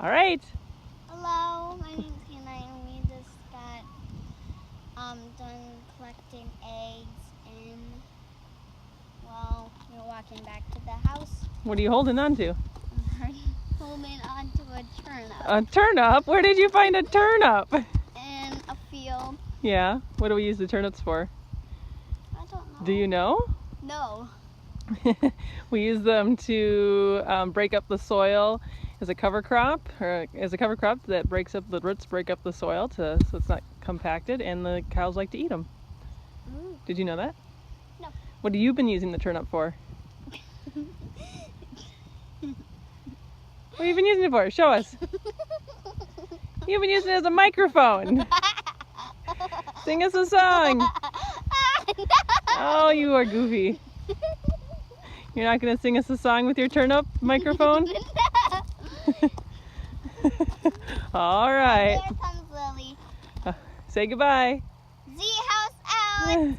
All right. Hello, my name's Hannah, and we just got done collecting eggs, and well, we're walking back to the house. What are you holding on to? I'm holding on to a turnip A turnip? Where did you find a turnip? in a field. Yeah. What do we use the turnips for? I don't know. Do you know? No. We use them to break up the soil as a cover crop, that breaks up the roots, break up the soil so it's not compacted, and the cows like to eat them. Ooh. Did you know that? No. What have you been using the turnip for? What have you been using it for? Show us. You've been using it as a microphone. Sing us a song. Oh, you are goofy. You're not going to sing us a song with your turnip microphone? All right. Here comes Lily. Say goodbye. Z house out.